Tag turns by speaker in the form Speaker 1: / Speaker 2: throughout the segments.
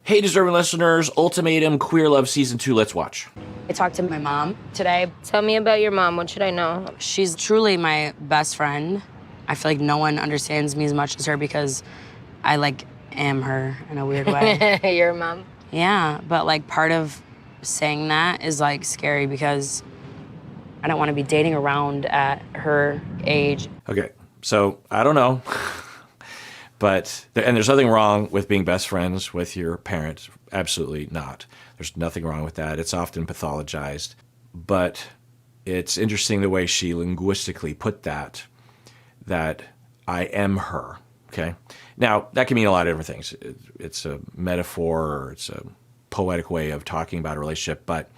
Speaker 1: Hey, deserving listeners, Ultimatum Queer Love Season 2, let's watch.
Speaker 2: I talked to my mom today.
Speaker 3: Tell me about your mom. What should I know?
Speaker 2: She's truly my best friend. I feel like no one understands me as much as her because I, am her in a weird way.
Speaker 3: Your mom?
Speaker 2: Yeah, but, part of saying that is, scary because I don't want to be dating around at her age.
Speaker 1: Okay, so I don't know, and there's nothing wrong with being best friends with your parents. Absolutely not. There's nothing wrong with that. It's often pathologized. But it's interesting the way she linguistically put that I am her, okay? Now, that can mean a lot of different things. It's a metaphor or it's a poetic way of talking about a relationship, but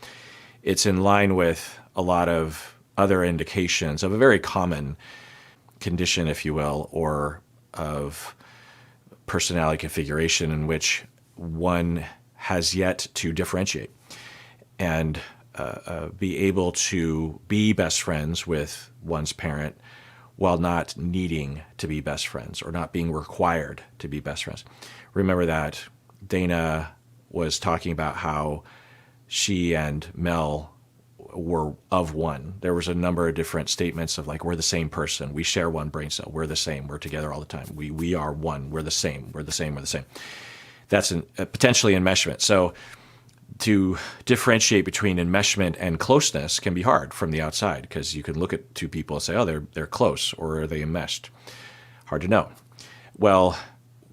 Speaker 1: it's in line with a lot of other indications of a very common condition, if you will, or of personality configuration in which one has yet to differentiate and be able to be best friends with one's parent while not needing to be best friends or not being required to be best friends. Remember that Dana was talking about how she and Mel were of one. There was a number of different statements of we're the same person. We share one brain cell. We're the same. We're together all the time. We are one. We're the same. We're the same. We're the same. That's potentially enmeshment. So to differentiate between enmeshment and closeness can be hard from the outside because you can look at two people and say, oh, they're close, or are they enmeshed? Hard to know. Well,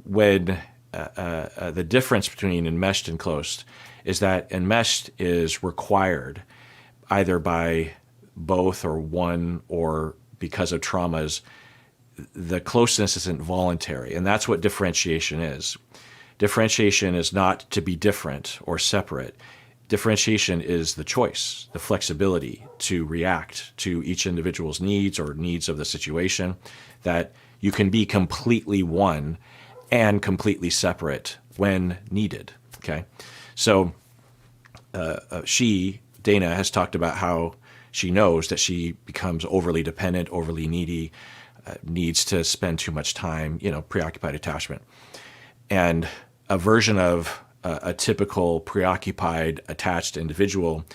Speaker 1: when the difference between enmeshed and close is that enmeshed is required either by both or one or because of traumas. The closeness isn't voluntary, and that's what differentiation is. Differentiation is not to be different or separate. Differentiation is the choice, the flexibility to react to each individual's needs or needs of the situation, that you can be completely one and completely separate when needed, okay? So Dana, has talked about how she knows that she becomes overly dependent, overly needy, needs to spend too much time, preoccupied attachment. And a version of a typical preoccupied, attached individual,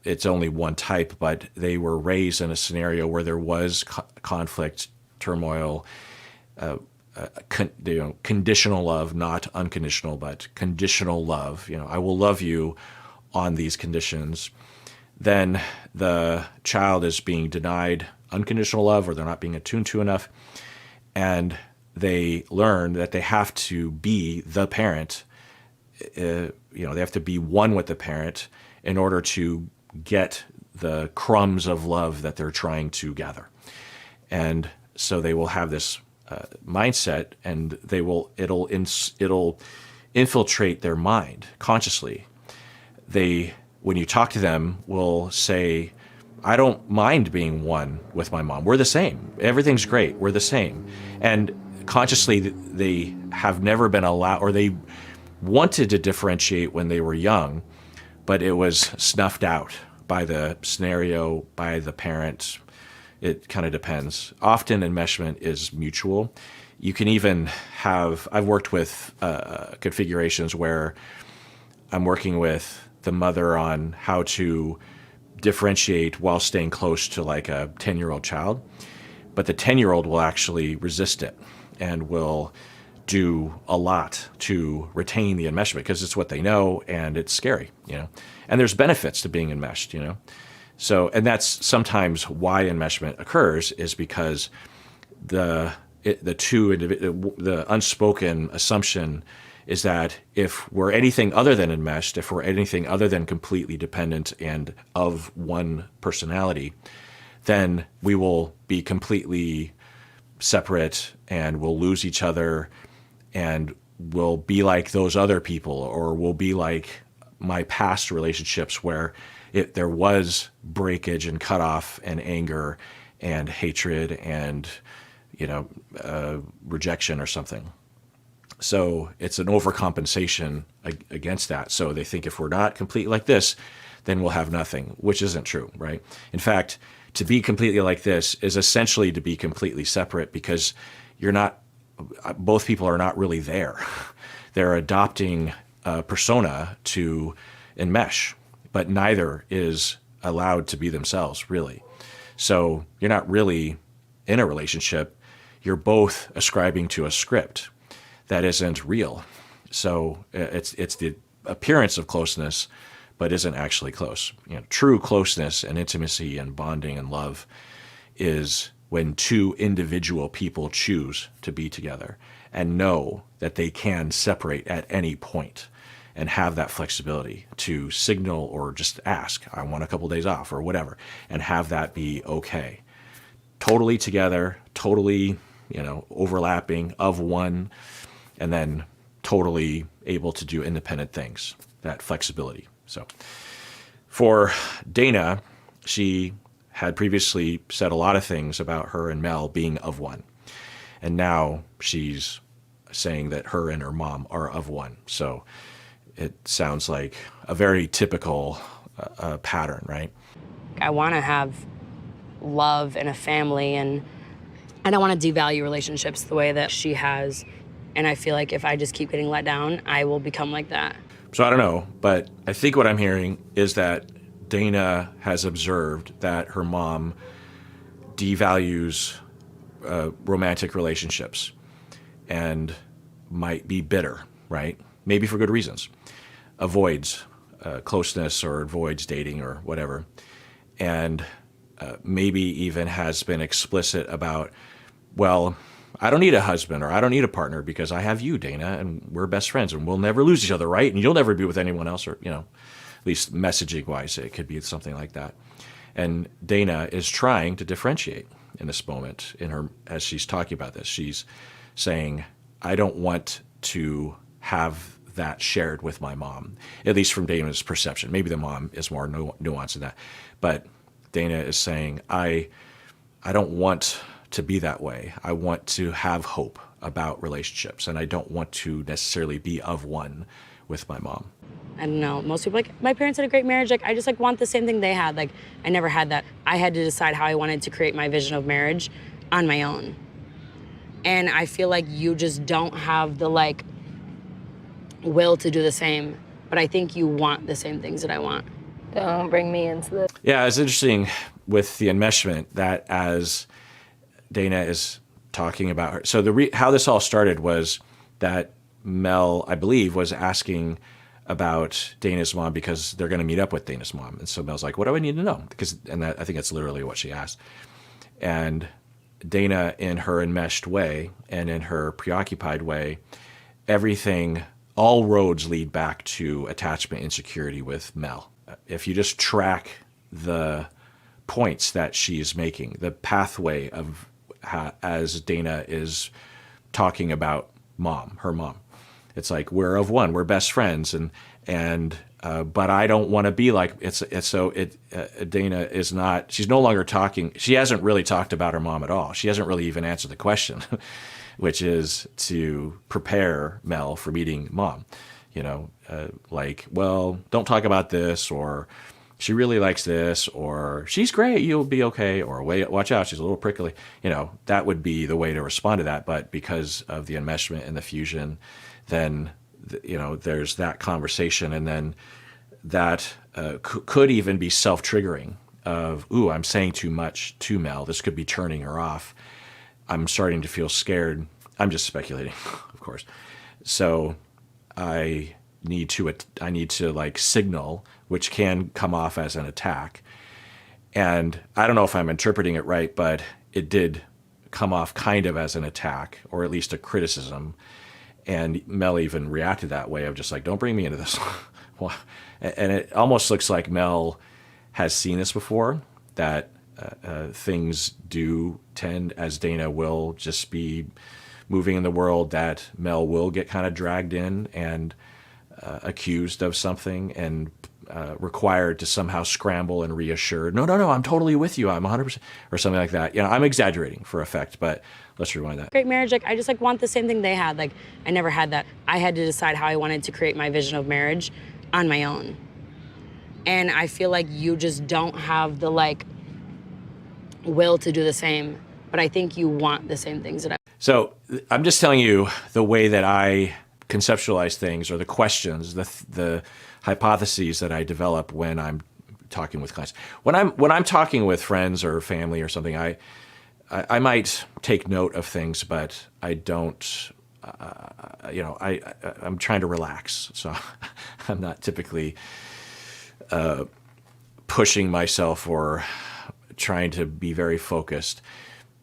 Speaker 1: it's only one type, but they were raised in a scenario where there was conflict, turmoil, conditional love, not unconditional, but conditional love. I will love you on these conditions. Then the child is being denied unconditional love, or they're not being attuned to enough, and they learn that they have to be the parent. They have to be one with the parent in order to get the crumbs of love that they're trying to gather. And so they will have this mindset, and it'll infiltrate their mind consciously. When you talk to them, will say, I don't mind being one with my mom. We're the same. Everything's great. We're the same. And consciously, they have never been allowed, or they wanted to differentiate when they were young, but it was snuffed out by the scenario, by the parent. It kind of depends. Often enmeshment is mutual. You can even I've worked with configurations where I'm working with the mother on how to differentiate while staying close to a 10-year-old child. But the 10-year-old will actually resist it and will do a lot to retain the enmeshment because it's what they know and it's scary, And there's benefits to being enmeshed, So, and that's sometimes why enmeshment occurs, is because the unspoken assumption is that if we're anything other than enmeshed, if we're anything other than completely dependent and of one personality, then we will be completely separate and we'll lose each other and we'll be like those other people, or we'll be like my past relationships where there was breakage and cutoff and anger and hatred and rejection or something. So it's an overcompensation against that. So they think if we're not complete like this, then we'll have nothing, which isn't true, right? In fact, to be completely like this is essentially to be completely separate, because both people are not really there. They're adopting a persona to enmesh, but neither is allowed to be themselves, really. So you're not really in a relationship. You're both ascribing to a script that isn't real. So it's the appearance of closeness, but isn't actually close. True closeness and intimacy and bonding and love is when two individual people choose to be together and know that they can separate at any point and have that flexibility to signal or just ask, I want a couple days off or whatever, and have that be okay. Totally together, totally, overlapping of one, and then totally able to do independent things, that flexibility. So for Dana, she had previously said a lot of things about her and Mel being of one. And now she's saying that her and her mom are of one. So it sounds like a very typical pattern, right?
Speaker 2: I want to have love and a family, and I don't want to devalue relationships the way that she has. And I feel like if I just keep getting let down, I will become like that.
Speaker 1: So I don't know, but I think what I'm hearing is that Dana has observed that her mom devalues romantic relationships and might be bitter, right? Maybe for good reasons. Avoids closeness or avoids dating or whatever. And maybe even has been explicit about, well, I don't need a husband or I don't need a partner because I have you, Dana, and we're best friends and we'll never lose each other, right? And you'll never be with anyone else, or, at least messaging wise, it could be something like that. And Dana is trying to differentiate in this moment as she's talking about this. She's saying, I don't want to have that shared with my mom, at least from Dana's perception. Maybe the mom is more nuanced than that. But Dana is saying, I don't want to be that way. I want to have hope about relationships, and I don't want to necessarily be of one with my mom.
Speaker 2: I don't know. Most people my parents had a great marriage. I just want the same thing they had. I never had that. I had to decide how I wanted to create my vision of marriage on my own. And I feel like you just don't have the will to do the same. But I think you want the same things that I want.
Speaker 3: Don't bring me into this.
Speaker 1: Yeah, it's interesting with the enmeshment that as Dana is talking about her. So how this all started was that Mel, I believe, was asking about Dana's mom because they're going to meet up with Dana's mom. And so Mel's like, what do I need to know? I think that's literally what she asked. And Dana, in her enmeshed way and in her preoccupied way, all roads lead back to attachment insecurity with Mel. If you just track the points that she's making, the pathway of as Dana is talking about her mom. It's like, we're of one, we're best friends, but I don't want to be like Dana is not. She's no longer talking. She hasn't really talked about her mom at all. She hasn't really even answered the question, which is to prepare Mel for meeting mom. Well, don't talk about this, or she really likes this, or she's great, you'll be okay, or watch out, she's a little prickly. That would be the way to respond to that. But because of the enmeshment and the fusion, then there's that conversation, and then that could even be self-triggering of, ooh, I'm saying too much to Mel. This could be turning her off. I'm starting to feel scared. I'm just speculating, of course. So I need to signal, which can come off as an attack. And I don't know if I'm interpreting it right, but it did come off kind of as an attack, or at least a criticism. And Mel even reacted that way of just like, don't bring me into this. And it almost looks like Mel has seen this before, that things do tend, as Dana will just be moving in the world, that Mel will get kind of dragged in and accused of something and required to somehow scramble and reassure, no, I'm totally with you, I'm 100%, or something like that. I'm exaggerating for effect, but let's rewind that.
Speaker 2: Great marriage, I just want the same thing they had. I never had that. I had to decide how I wanted to create my vision of marriage on my own. And I feel like you just don't have the will to do the same. But I think you want the same things that I.
Speaker 1: So I'm just telling you the way that I conceptualize things, or the questions, the hypotheses that I develop when I'm talking with clients. When I'm talking with friends or family or something, I might take note of things, but I don't. I'm trying to relax, so I'm not typically pushing myself or trying to be very focused.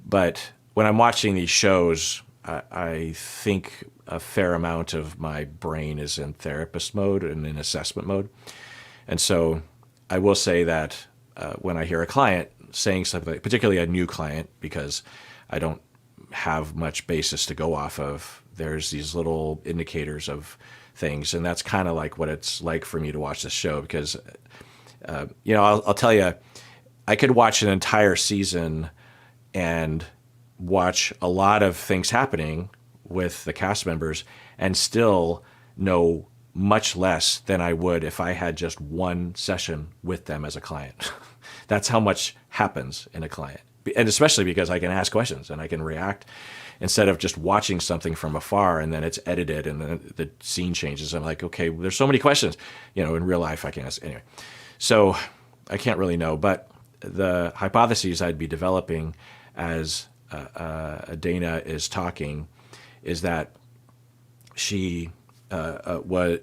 Speaker 1: But when I'm watching these shows, I think a fair amount of my brain is in therapist mode and in assessment mode. And so I will say that when I hear a client saying something, particularly a new client, because I don't have much basis to go off of, there's these little indicators of things. And that's kind of like what it's like for me to watch this show, because, I'll tell you, I could watch an entire season and watch a lot of things happening with the cast members and still know much less than I would if I had just one session with them as a client. That's how much happens in a client. And especially because I can ask questions and I can react instead of just watching something from afar and then it's edited and then the scene changes. I'm like, okay, there's so many questions, in real life I can ask. Anyway, so I can't really know, but the hypotheses I'd be developing as Dana is talking is that she was,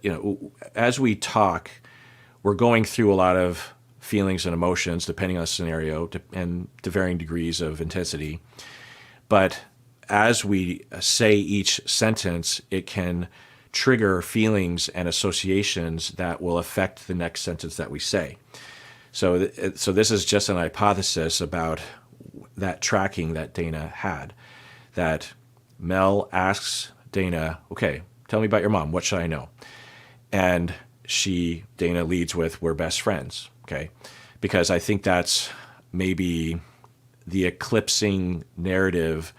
Speaker 1: as we talk, we're going through a lot of feelings and emotions depending on the scenario and to varying degrees of intensity. But as we say each sentence, it can trigger feelings and associations that will affect the next sentence that we say. So this is just an hypothesis about that tracking that Dana had, that Mel asks Dana, okay, tell me about your mom. What should I know? And Dana leads with, we're best friends, okay? Because I think that's maybe the eclipsing narrative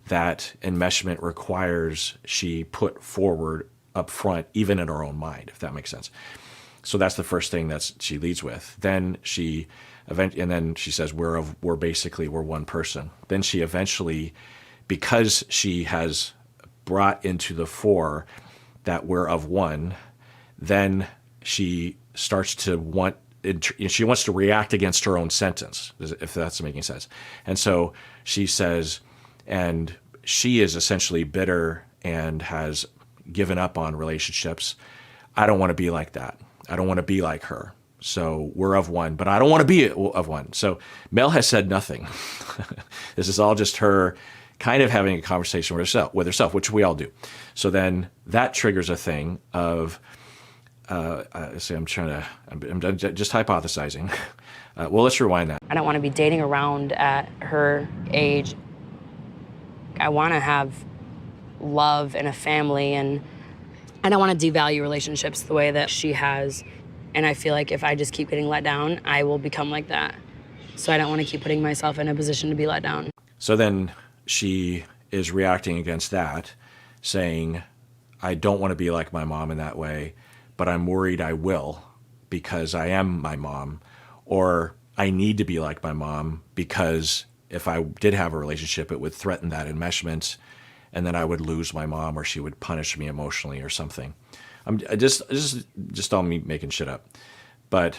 Speaker 1: that enmeshment requires she put forward up front, even in her own mind, if that makes sense. So that's the first thing that she leads with. Then she says, we're one person. Then she eventually, because she has brought into the fore that we're of one, then she starts to she wants to react against her own sentence, if that's making sense. And so she says, and she is essentially bitter and has given up on relationships. I don't want to be like that. I don't want to be like her. So we're of one, but I don't want to be of one. So Mel has said nothing. This is all just her kind of having a conversation with herself, which we all do. So then that triggers a thing of, I'm just hypothesizing. Well, let's rewind that.
Speaker 2: I don't want to be dating around at her age. I want to have love and a family, and I don't want to devalue relationships the way that she has. And I feel like if I just keep getting let down, I will become like that. So I don't want to keep putting myself in a position to be let down.
Speaker 1: So then she is reacting against that, saying, I don't want to be like my mom in that way, but I'm worried I will because I am my mom. Or I need to be like my mom because if I did have a relationship, it would threaten that enmeshment, and then I would lose my mom, or she would punish me emotionally or something. I'm just all me making shit up. But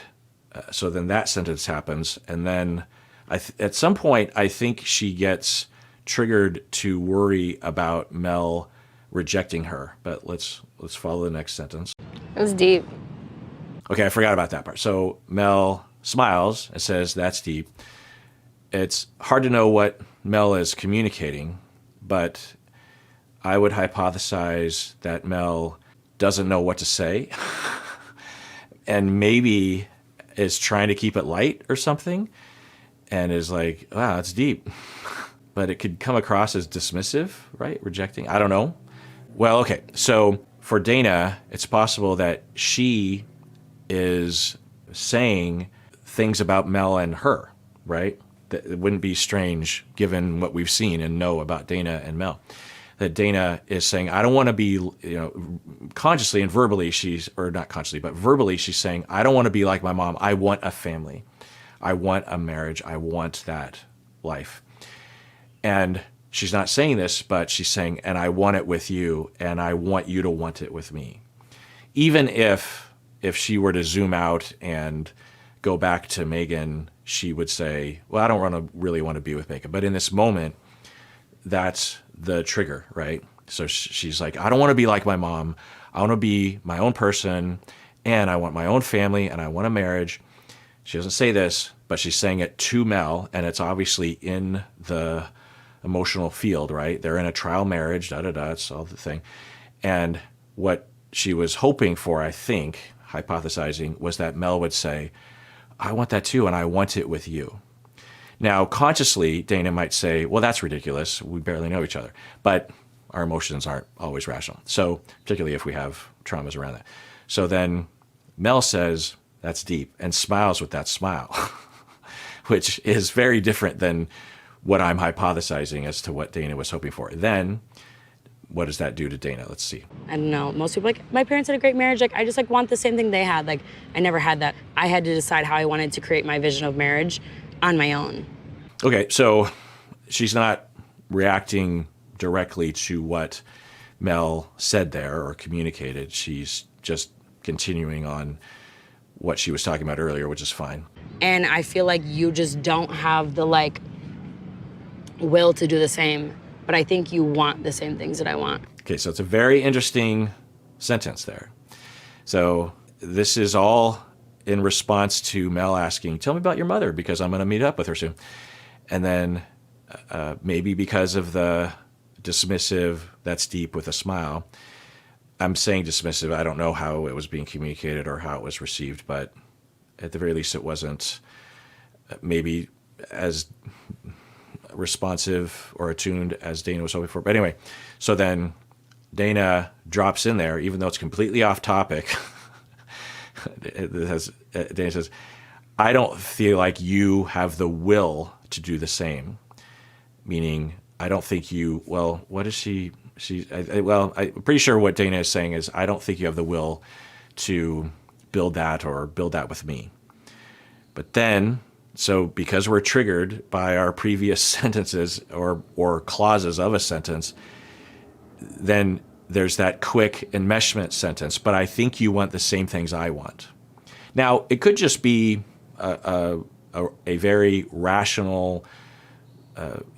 Speaker 1: so then that sentence happens, and then at some point I think she gets triggered to worry about Mel rejecting her. But let's follow the next sentence.
Speaker 3: It was deep.
Speaker 1: Okay, I forgot about that part. So Mel smiles and says, that's deep. It's hard to know what Mel is communicating, but I would hypothesize that Mel doesn't know what to say and maybe is trying to keep it light or something and is like, wow, that's deep. But it could come across as dismissive, right? Rejecting. I don't know. Well, okay. So for Dana, it's possible that she is saying things about Mel and her, right? That it wouldn't be strange given what we've seen and know about Dana and Mel. That Dana is saying, I don't want to be, consciously and verbally not consciously, but verbally she's saying, I don't want to be like my mom. I want a family. I want a marriage. I want that life. And she's not saying this, but she's saying, and I want it with you, and I want you to want it with me. Even if she were to zoom out and go back to Megan, she would say, well, I don't really want to be with Megan. But in this moment, that's the trigger, right? So she's like, I don't want to be like my mom. I want to be my own person, and I want my own family, and I want a marriage. She doesn't say this, but she's saying it to Mel, and it's obviously in the emotional field, right? They're in a trial marriage, it's all the thing. And what she was hoping for, I think, hypothesizing, was that Mel would say, I want that too, and I want it with you. Now, consciously, Dana might say, well, that's ridiculous. We barely know each other. But our emotions aren't always rational. So particularly if we have traumas around that. So then Mel says, that's deep, and smiles with that smile, which is very different than what I'm hypothesizing as to what Dana was hoping for. Then what does that do to Dana? Let's see.
Speaker 2: I don't know. Most people like, my parents had a great marriage. Like, I just like want the same thing they had. Like, I never had that. I had to decide how I wanted to create my vision of marriage on my own.
Speaker 1: Okay, so she's not reacting directly to what Mel said there or communicated. She's just continuing on what she was talking about earlier, which is fine.
Speaker 2: And I feel like you just don't have the like will to do the same, but I think you want the same things that I want.
Speaker 1: Okay, so it's a very interesting sentence there. So this is all in response to Mel asking, tell me about your mother, because I'm going to meet up with her soon. And then maybe because of the dismissive, that's deep with a smile. I'm saying dismissive. I don't know how it was being communicated or how it was received, but at the very least it wasn't maybe as responsive or attuned as Dana was hoping for. But anyway, so then Dana drops in there, even though it's completely off topic. Dana says, I don't feel like you have the will to do the same. Meaning, I don't think you, well, what is she? I'm pretty sure what Dana is saying is, I don't think you have the will to build that or build that with me. But then, so because we're triggered by our previous sentences or clauses of a sentence, then there's that quick enmeshment sentence, but I think you want the same things I want. Now, it could just be a very rational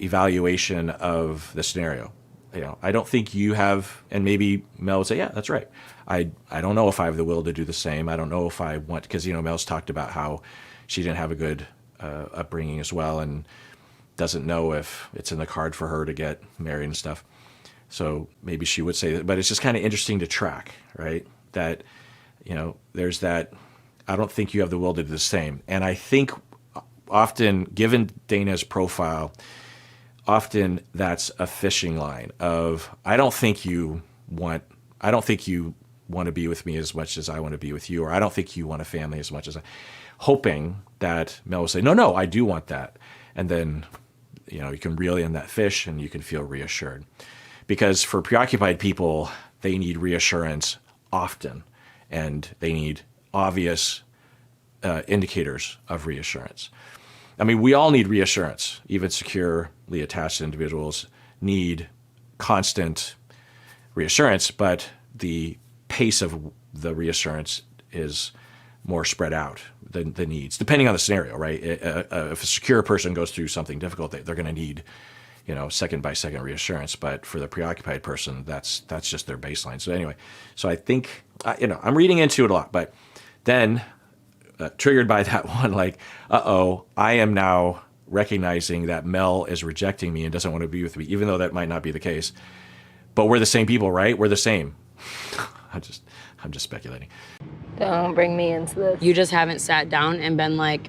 Speaker 1: evaluation of the scenario. You know, I don't think you have, and maybe Mel would say, yeah, that's right. I don't know if I have the will to do the same. I don't know if I want, because, you know, Mel's talked about how she didn't have a good upbringing as well and doesn't know if it's in the card for her to get married and stuff. So maybe she would say that, but it's just kind of interesting to track, right? That, you know, there's that, I don't think you have the will to do the same. And I think often, given Dana's profile, often that's a fishing line of, I don't think you want to be with me as much as I want to be with you, or I don't think you want a family as much as hoping that Mel will say, no, I do want that. And then, you know, you can reel in that fish and you can feel reassured. Because for preoccupied people, they need reassurance often, and they need obvious indicators of reassurance. I mean, we all need reassurance. Even securely attached individuals need constant reassurance, but the pace of the reassurance is more spread out than the needs, depending on the scenario, right? If a secure person goes through something difficult, they're going to need, you know, second by second reassurance. But for the preoccupied person, that's just their baseline. So anyway, so I think, you know, I'm reading into it a lot, but then triggered by that one, like, I am now recognizing that Mel is rejecting me and doesn't want to be with me, even though that might not be the case. But we're the same people, right? We're the same. I'm just speculating.
Speaker 3: Don't bring me into this.
Speaker 2: You just haven't sat down and been like,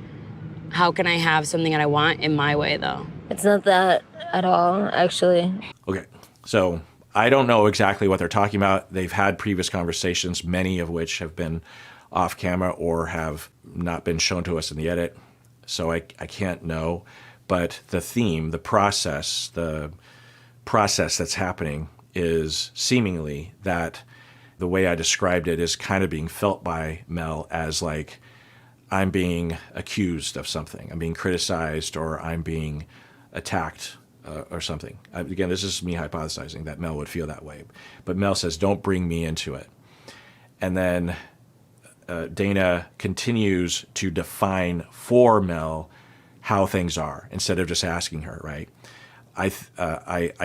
Speaker 2: how can I have something that I want in my way, though?
Speaker 3: It's not that at all, actually.
Speaker 1: Okay, so I don't know exactly what they're talking about. They've had previous conversations, many of which have been off camera or have not been shown to us in the edit. So I can't know. But the theme, the process that's happening is seemingly that the way I described it is kind of being felt by Mel as like, I'm being accused of something. I'm being criticized, or I'm being attacked or something. Again, this is me hypothesizing that Mel would feel that way. But Mel says, don't bring me into it. And then Dana continues to define for Mel how things are instead of just asking her, right? I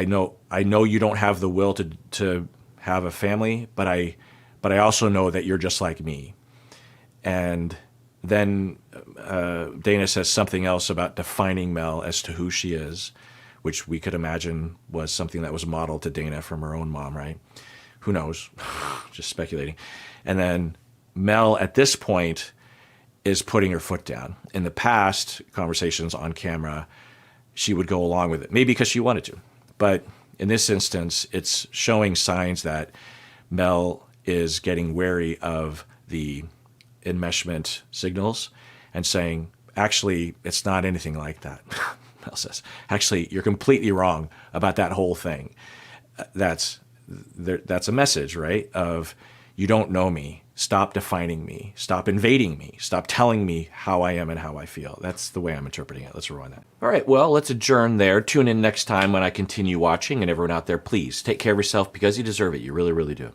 Speaker 1: know you don't have the will to have a family, but I also know that you're just like me. And then Dana says something else about defining Mel as to who she is, which we could imagine was something that was modeled to Dana from her own mom, right? Who knows? Just speculating. And then Mel, at this point, is putting her foot down. In the past conversations on camera, she would go along with it, maybe because she wanted to. But in this instance, it's showing signs that Mel is getting wary of the enmeshment signals and saying, actually, it's not anything like that. Mel says, actually, you're completely wrong about that whole thing. That's a message, right? Of, you don't know me. Stop defining me. Stop invading me. Stop telling me how I am and how I feel. That's the way I'm interpreting it. Let's rewind that. All right, well, let's adjourn there. Tune in next time when I continue watching. And everyone out there, please take care of yourself because you deserve it. You really, really do.